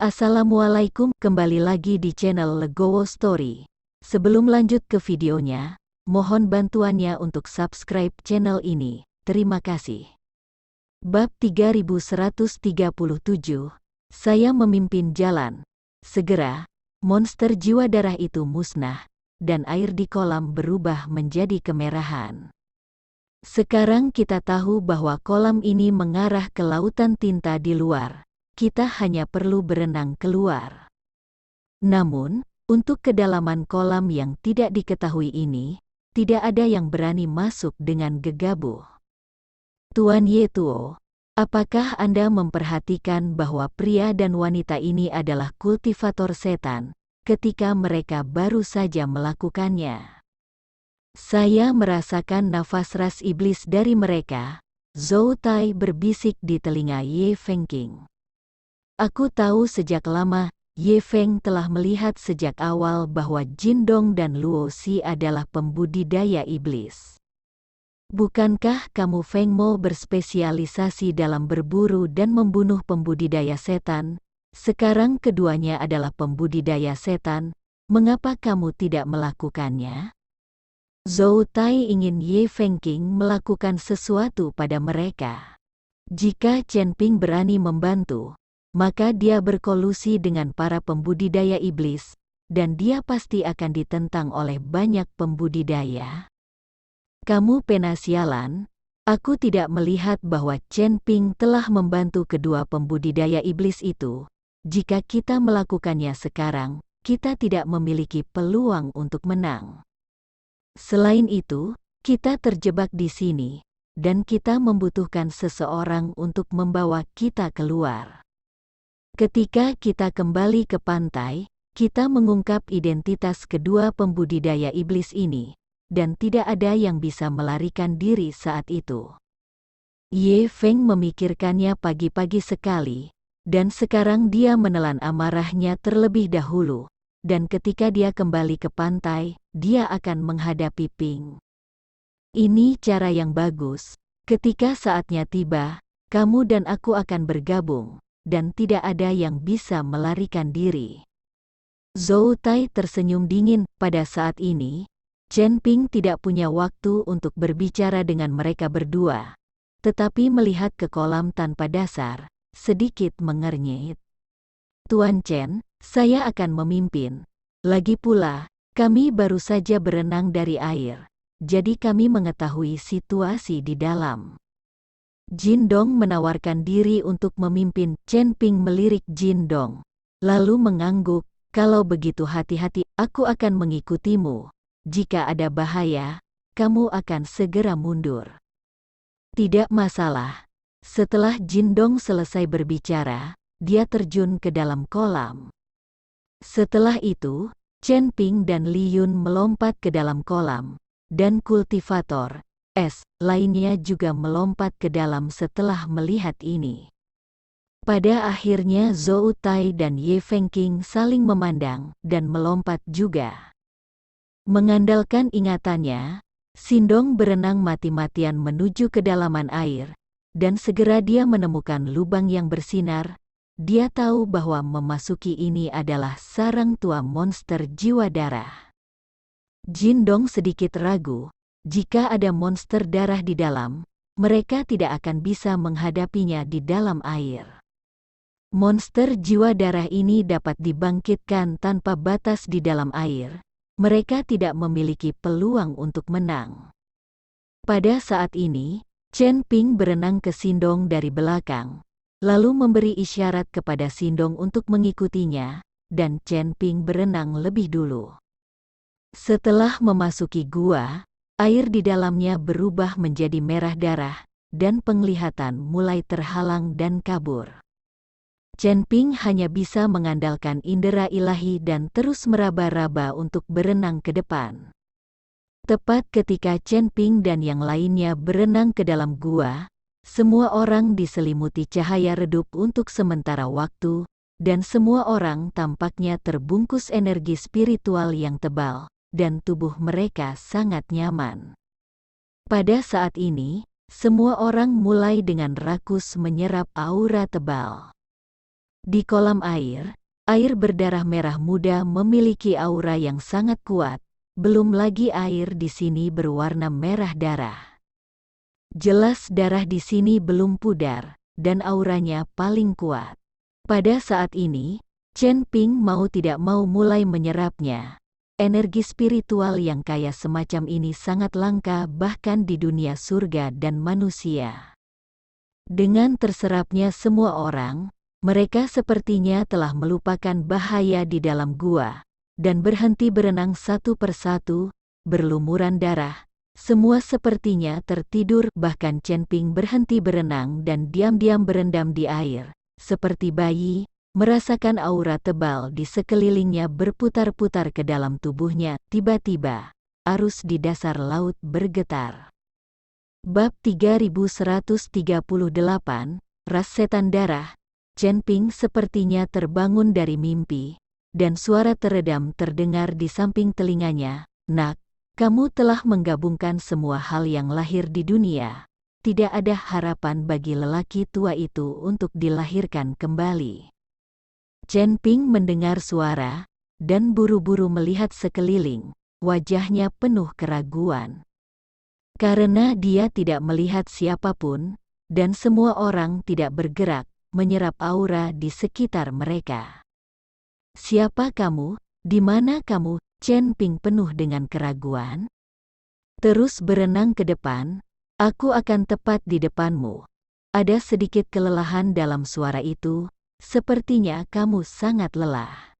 Assalamualaikum, kembali lagi di channel Legowo Story. Sebelum lanjut ke videonya, mohon bantuannya untuk subscribe channel ini. Terima kasih. Bab 3137. Saya memimpin jalan. Segera, monster jiwa darah itu musnah, dan air di kolam berubah menjadi kemerahan. Sekarang kita tahu bahwa kolam ini mengarah ke lautan tinta di luar. Kita hanya perlu berenang keluar. Namun, untuk kedalaman kolam yang tidak diketahui ini, tidak ada yang berani masuk dengan gegabah. Tuan Yetuo, apakah Anda memperhatikan bahwa pria dan wanita ini adalah kultivator setan, ketika mereka baru saja melakukannya? Saya merasakan nafas ras iblis dari mereka, Zhou Tai berbisik di telinga Ye Fengqing. Aku tahu sejak lama, Ye Feng telah melihat sejak awal bahwa Jin Dong dan Luo Xi adalah pembudidaya iblis. Bukankah kamu Feng Mo berspesialisasi dalam berburu dan membunuh pembudidaya setan? Sekarang keduanya adalah pembudidaya setan, mengapa kamu tidak melakukannya? Zhou Tai ingin Ye Fengqing melakukan sesuatu pada mereka. Jika Chen Ping berani membantu, maka dia berkolusi dengan para pembudidaya iblis, dan dia pasti akan ditentang oleh banyak pembudidaya. Kamu penasialan, aku tidak melihat bahwa Chen Ping telah membantu kedua pembudidaya iblis itu. Jika kita melakukannya sekarang, kita tidak memiliki peluang untuk menang. Selain itu, kita terjebak di sini, dan kita membutuhkan seseorang untuk membawa kita keluar. Ketika kita kembali ke pantai, kita mengungkap identitas kedua pembudidaya iblis ini, dan tidak ada yang bisa melarikan diri saat itu. Ye Feng memikirkannya pagi-pagi sekali, dan sekarang dia menelan amarahnya terlebih dahulu, dan ketika dia kembali ke pantai, dia akan menghadapi Ping. Ini cara yang bagus. Ketika saatnya tiba, kamu dan aku akan bergabung, dan tidak ada yang bisa melarikan diri. Zhou Tai tersenyum dingin. Pada saat ini, Chen Ping tidak punya waktu untuk berbicara dengan mereka berdua, tetapi melihat ke kolam tanpa dasar, sedikit mengernyit. Tuan Chen, saya akan memimpin. Lagi pula, kami baru saja berenang dari air, jadi kami mengetahui situasi di dalam. Jin Dong menawarkan diri untuk memimpin. Chen Ping melirik Jin Dong, lalu mengangguk, kalau begitu hati-hati, aku akan mengikutimu. Jika ada bahaya, kamu akan segera mundur. Tidak masalah. Setelah Jin Dong selesai berbicara, dia terjun ke dalam kolam. Setelah itu, Chen Ping dan Li Yun melompat ke dalam kolam, dan kultivator lainnya juga melompat ke dalam setelah melihat ini. Pada akhirnya Zhou Tai dan Ye Fengqing saling memandang dan melompat juga. Mengandalkan ingatannya, Xindong berenang mati-matian menuju kedalaman air, dan segera dia menemukan lubang yang bersinar. Dia tahu bahwa memasuki ini adalah sarang tua monster jiwa darah. Jin Dong sedikit ragu. Jika ada monster darah di dalam, mereka tidak akan bisa menghadapinya di dalam air. Monster jiwa darah ini dapat dibangkitkan tanpa batas di dalam air. Mereka tidak memiliki peluang untuk menang. Pada saat ini, Chen Ping berenang ke Xindong dari belakang, lalu memberi isyarat kepada Xindong untuk mengikutinya, dan Chen Ping berenang lebih dulu. Setelah memasuki gua, air di dalamnya berubah menjadi merah darah, dan penglihatan mulai terhalang dan kabur. Chen Ping hanya bisa mengandalkan indera ilahi dan terus meraba-raba untuk berenang ke depan. Tepat ketika Chen Ping dan yang lainnya berenang ke dalam gua, semua orang diselimuti cahaya redup untuk sementara waktu, dan semua orang tampaknya terbungkus energi spiritual yang tebal, dan tubuh mereka sangat nyaman. Pada saat ini, semua orang mulai dengan rakus menyerap aura tebal. Di kolam air, air berdarah merah muda memiliki aura yang sangat kuat, belum lagi air di sini berwarna merah darah. Jelas darah di sini belum pudar, dan auranya paling kuat. Pada saat ini, Chen Ping mau tidak mau mulai menyerapnya. Energi spiritual yang kaya semacam ini sangat langka bahkan di dunia surga dan manusia. Dengan terserapnya semua orang, mereka sepertinya telah melupakan bahaya di dalam gua, dan berhenti berenang satu persatu, berlumuran darah. Semua sepertinya tertidur, bahkan Chen Ping berhenti berenang dan diam-diam berendam di air, seperti bayi, merasakan aura tebal di sekelilingnya berputar-putar ke dalam tubuhnya. Tiba-tiba, arus di dasar laut bergetar. Bab 3138, Ras Setan Darah. Chen Ping sepertinya terbangun dari mimpi, dan suara teredam terdengar di samping telinganya. "Nak, kamu telah menggabungkan semua hal yang lahir di dunia. Tidak ada harapan bagi lelaki tua itu untuk dilahirkan kembali." Chen Ping mendengar suara, dan buru-buru melihat sekeliling, wajahnya penuh keraguan. Karena dia tidak melihat siapapun, dan semua orang tidak bergerak, menyerap aura di sekitar mereka. "Siapa kamu? Di mana kamu?" Chen Ping penuh dengan keraguan. "Terus berenang ke depan, aku akan tepat di depanmu." Ada sedikit kelelahan dalam suara itu, sepertinya kamu sangat lelah.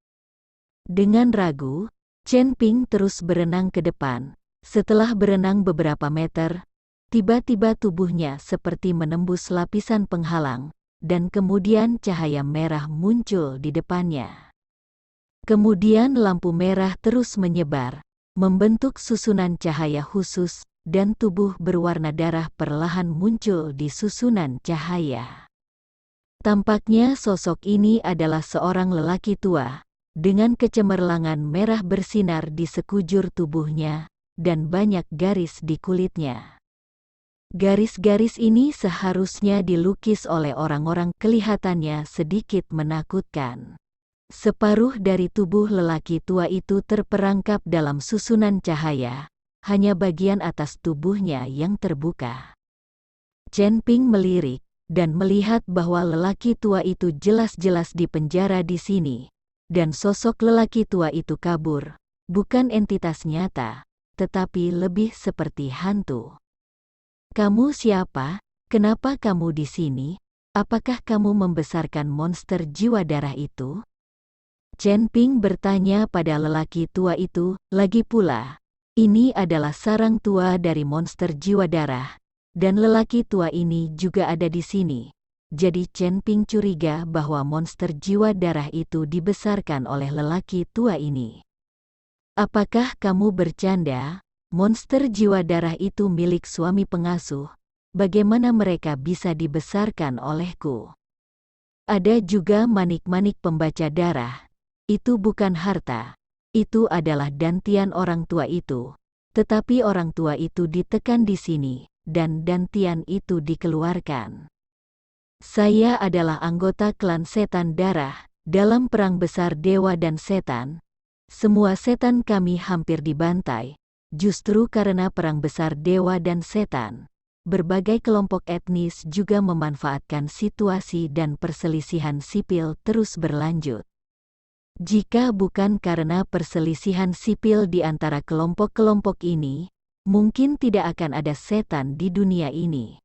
Dengan ragu, Chen Ping terus berenang ke depan. Setelah berenang beberapa meter, tiba-tiba tubuhnya seperti menembus lapisan penghalang, dan kemudian cahaya merah muncul di depannya. Kemudian lampu merah terus menyebar, membentuk susunan cahaya khusus, dan tubuh berwarna darah perlahan muncul di susunan cahaya. Tampaknya sosok ini adalah seorang lelaki tua, dengan kecemerlangan merah bersinar di sekujur tubuhnya, dan banyak garis di kulitnya. Garis-garis ini seharusnya dilukis oleh orang-orang, kelihatannya sedikit menakutkan. Separuh dari tubuh lelaki tua itu terperangkap dalam susunan cahaya, hanya bagian atas tubuhnya yang terbuka. Chen Ping melirik, dan melihat bahwa lelaki tua itu jelas-jelas dipenjara di sini, dan sosok lelaki tua itu kabur, bukan entitas nyata, tetapi lebih seperti hantu. "Kamu siapa? Kenapa kamu di sini? Apakah kamu membesarkan monster jiwa darah itu?" Chen Ping bertanya pada lelaki tua itu. Lagi pula, ini adalah sarang tua dari monster jiwa darah, dan lelaki tua ini juga ada di sini. Jadi Chen Ping curiga bahwa monster jiwa darah itu dibesarkan oleh lelaki tua ini. "Apakah kamu bercanda? Monster jiwa darah itu milik suami pengasuh. Bagaimana mereka bisa dibesarkan olehku? Ada juga manik-manik pembaca darah. Itu bukan harta. Itu adalah dantian orang tua itu. Tetapi orang tua itu ditekan di sini, dan dantian itu dikeluarkan. Saya adalah anggota klan setan darah. Dalam perang besar dewa dan setan, semua setan kami hampir dibantai, justru karena perang besar dewa dan setan. Berbagai kelompok etnis juga memanfaatkan situasi dan perselisihan sipil terus berlanjut. Jika bukan karena perselisihan sipil di antara kelompok-kelompok ini, mungkin tidak akan ada setan di dunia ini."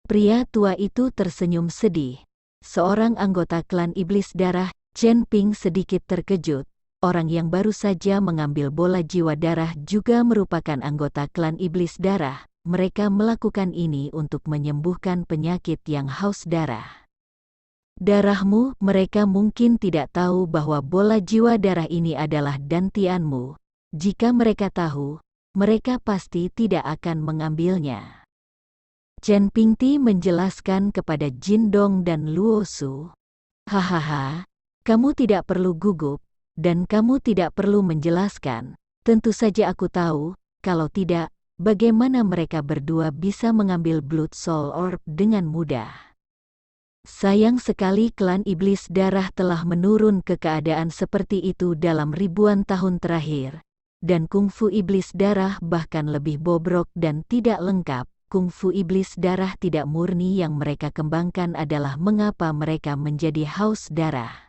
Pria tua itu tersenyum sedih. Seorang anggota klan iblis darah. Chen Ping sedikit terkejut. Orang yang baru saja mengambil bola jiwa darah juga merupakan anggota klan iblis darah. Mereka melakukan ini untuk menyembuhkan penyakit yang haus darah. "Darahmu." Mereka mungkin tidak tahu bahwa bola jiwa darah ini adalah dantianmu. Jika mereka tahu, mereka pasti tidak akan mengambilnya. Chen Pingti menjelaskan kepada Jin Dong dan Luo Su. "Hahaha, kamu tidak perlu gugup, dan kamu tidak perlu menjelaskan. Tentu saja aku tahu, kalau tidak, bagaimana mereka berdua bisa mengambil Blood Soul Orb dengan mudah?" Sayang sekali klan iblis darah telah menurun ke keadaan seperti itu dalam ribuan tahun terakhir, dan kungfu iblis darah bahkan lebih bobrok dan tidak lengkap. Kungfu iblis darah tidak murni yang mereka kembangkan adalah mengapa mereka menjadi haus darah.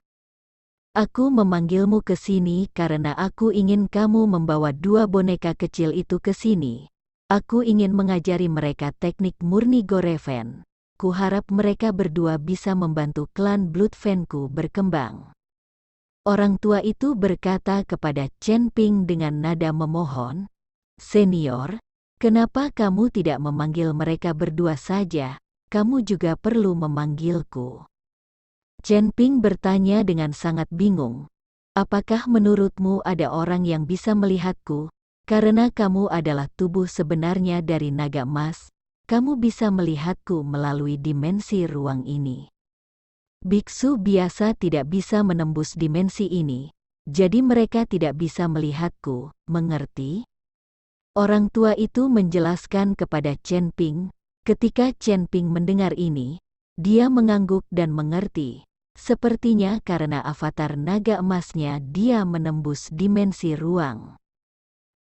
Aku memanggilmu ke sini karena aku ingin kamu membawa dua boneka kecil itu ke sini. Aku ingin mengajari mereka teknik murni Goreven. Kuharap mereka berdua bisa membantu klan Bloodvenku berkembang. Orang tua itu berkata kepada Chen Ping dengan nada memohon, "Senior, kenapa kamu tidak memanggil mereka berdua saja? Kamu juga perlu memanggilku." Chen Ping bertanya dengan sangat bingung, "Apakah menurutmu ada orang yang bisa melihatku? Karena kamu adalah tubuh sebenarnya dari naga emas. Kamu bisa melihatku melalui dimensi ruang ini. Biksu biasa tidak bisa menembus dimensi ini, jadi mereka tidak bisa melihatku, mengerti?" Orang tua itu menjelaskan kepada Chen Ping. Ketika Chen Ping mendengar ini, dia mengangguk dan mengerti. Sepertinya karena avatar naga emasnya dia menembus dimensi ruang.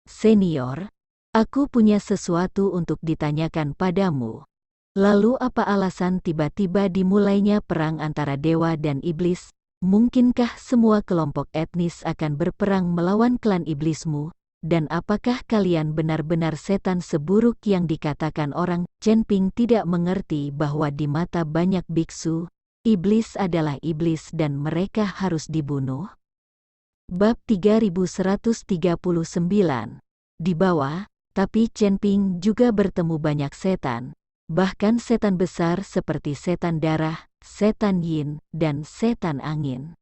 "Senior, aku punya sesuatu untuk ditanyakan padamu. Lalu apa alasan tiba-tiba dimulainya perang antara dewa dan iblis? Mungkinkah semua kelompok etnis akan berperang melawan klan iblismu? Dan apakah kalian benar-benar setan seburuk yang dikatakan orang?" Chen Ping tidak mengerti bahwa di mata banyak biksu, iblis adalah iblis dan mereka harus dibunuh. Bab 3139. Di bawah, tapi Chen Ping juga bertemu banyak setan, bahkan setan besar seperti setan darah, setan yin, dan setan angin.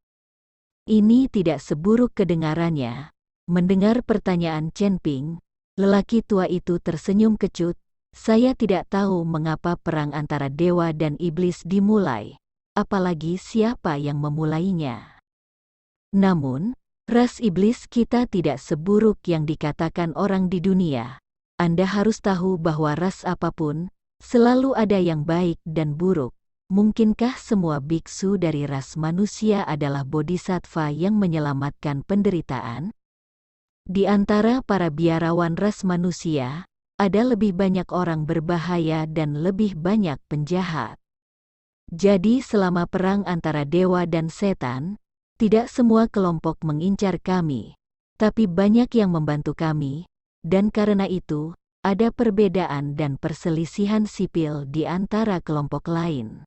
Ini tidak seburuk kedengarannya. Mendengar pertanyaan Chen Ping, lelaki tua itu tersenyum kecut. "Saya tidak tahu mengapa perang antara dewa dan iblis dimulai, apalagi siapa yang memulainya. Namun, ras iblis kita tidak seburuk yang dikatakan orang di dunia. Anda harus tahu bahwa ras apapun, selalu ada yang baik dan buruk. Mungkinkah semua biksu dari ras manusia adalah bodhisattva yang menyelamatkan penderitaan? Di antara para biarawan ras manusia, ada lebih banyak orang berbahaya dan lebih banyak penjahat. Jadi selama perang antara dewa dan setan, tidak semua kelompok mengincar kami, tapi banyak yang membantu kami, dan karena itu, ada perbedaan dan perselisihan sipil di antara kelompok lain.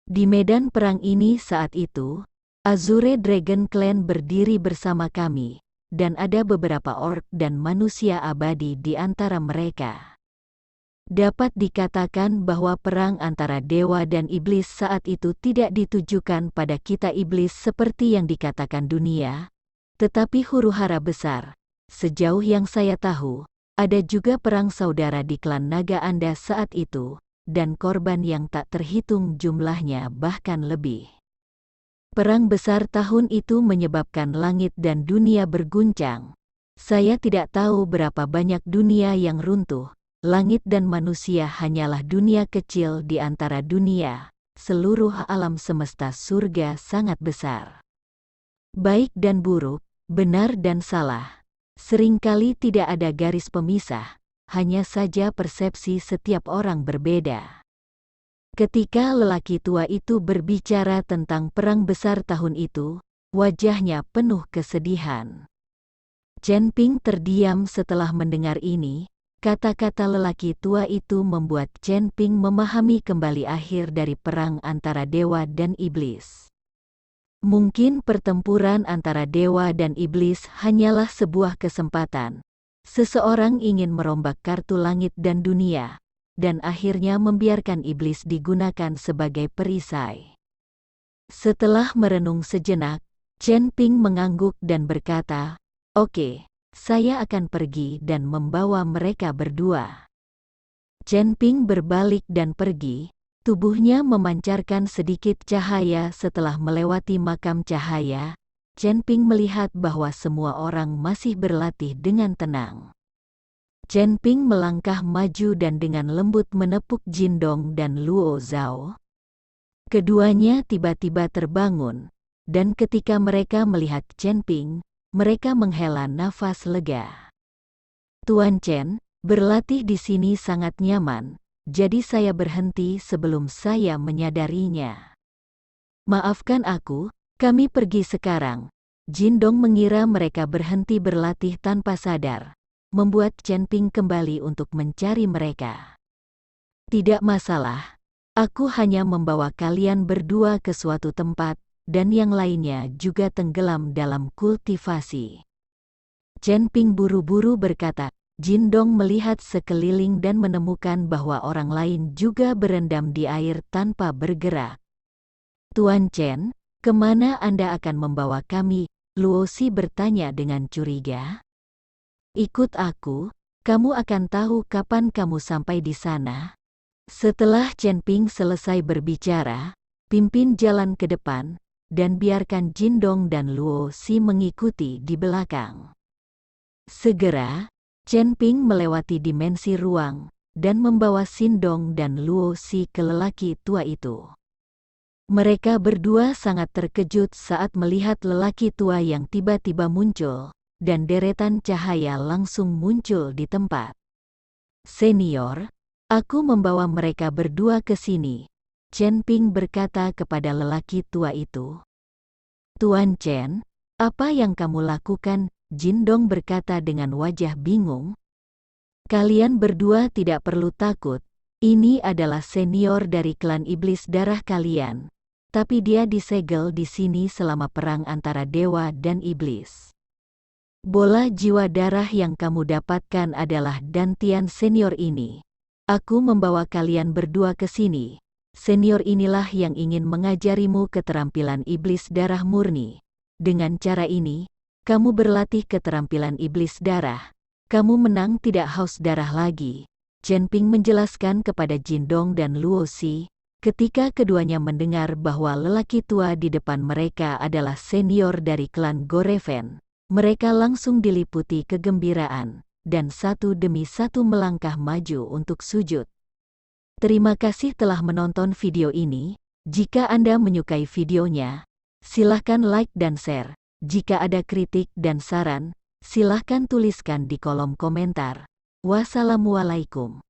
Di medan perang ini saat itu, Azure Dragon Clan berdiri bersama kami, dan ada beberapa orc dan manusia abadi di antara mereka. Dapat dikatakan bahwa perang antara dewa dan iblis saat itu tidak ditujukan pada kita iblis seperti yang dikatakan dunia, tetapi huru-hara besar. Sejauh yang saya tahu, ada juga perang saudara di klan naga Anda saat itu, dan korban yang tak terhitung jumlahnya bahkan lebih. Perang besar tahun itu menyebabkan langit dan dunia berguncang. Saya tidak tahu berapa banyak dunia yang runtuh. Langit dan manusia hanyalah dunia kecil di antara dunia. Seluruh alam semesta surga sangat besar. Baik dan buruk, benar dan salah. Seringkali tidak ada garis pemisah, hanya saja persepsi setiap orang berbeda. Ketika lelaki tua itu berbicara tentang perang besar tahun itu, wajahnya penuh kesedihan. Chen Ping terdiam setelah mendengar ini. Kata-kata lelaki tua itu membuat Chen Ping memahami kembali akhir dari perang antara dewa dan iblis. Mungkin pertempuran antara dewa dan iblis hanyalah sebuah kesempatan. Seseorang ingin merombak kartu langit dan dunia, dan akhirnya membiarkan iblis digunakan sebagai perisai. Setelah merenung sejenak, Chen Ping mengangguk dan berkata, "Oke. Saya akan pergi dan membawa mereka berdua." Chen Ping berbalik dan pergi, tubuhnya memancarkan sedikit cahaya. Setelah melewati makam cahaya, Chen Ping melihat bahwa semua orang masih berlatih dengan tenang. Chen Ping melangkah maju dan dengan lembut menepuk Jindong dan Luo Zhao. Keduanya tiba-tiba terbangun, dan ketika mereka melihat Chen Ping, mereka menghela nafas lega. Tuan Chen, berlatih di sini sangat nyaman, jadi saya berhenti sebelum saya menyadarinya. Maafkan aku, kami pergi sekarang. Jin Dong mengira mereka berhenti berlatih tanpa sadar, membuat Chen Ping kembali untuk mencari mereka. Tidak masalah. Aku hanya membawa kalian berdua ke suatu tempat, dan yang lainnya juga tenggelam dalam kultivasi. Chen Ping buru-buru berkata. Jin Dong melihat sekeliling dan menemukan bahwa orang lain juga berendam di air tanpa bergerak. Tuan Chen, kemana Anda akan membawa kami? Luo Xi bertanya dengan curiga. Ikut aku, kamu akan tahu kapan kamu sampai di sana. Setelah Chen Ping selesai berbicara, pimpin jalan ke depan, dan biarkan Jin Dong dan Luo Xi mengikuti di belakang. Segera, Chen Ping melewati dimensi ruang, dan membawa Xin Dong dan Luo Xi ke lelaki tua itu. Mereka berdua sangat terkejut saat melihat lelaki tua yang tiba-tiba muncul, dan deretan cahaya langsung muncul di tempat. Senior, aku membawa mereka berdua ke sini, Chen Ping berkata kepada lelaki tua itu. Tuan Chen, apa yang kamu lakukan? Jin Dong berkata dengan wajah bingung. Kalian berdua tidak perlu takut, ini adalah senior dari klan iblis darah kalian, tapi dia disegel di sini selama perang antara dewa dan iblis. Bola jiwa darah yang kamu dapatkan adalah dantian senior ini. Aku membawa kalian berdua ke sini. Senior inilah yang ingin mengajarimu keterampilan iblis darah murni. Dengan cara ini, kamu berlatih keterampilan iblis darah. Kamu menang tidak haus darah lagi. Chen Ping menjelaskan kepada Jin Dong dan Luo Xi, ketika keduanya mendengar bahwa lelaki tua di depan mereka adalah senior dari klan Goreven. Mereka langsung diliputi kegembiraan, dan satu demi satu melangkah maju untuk sujud. Terima kasih telah menonton video ini. Jika Anda menyukai videonya, silahkan like dan share. Jika ada kritik dan saran, silahkan tuliskan di kolom komentar. Wassalamualaikum.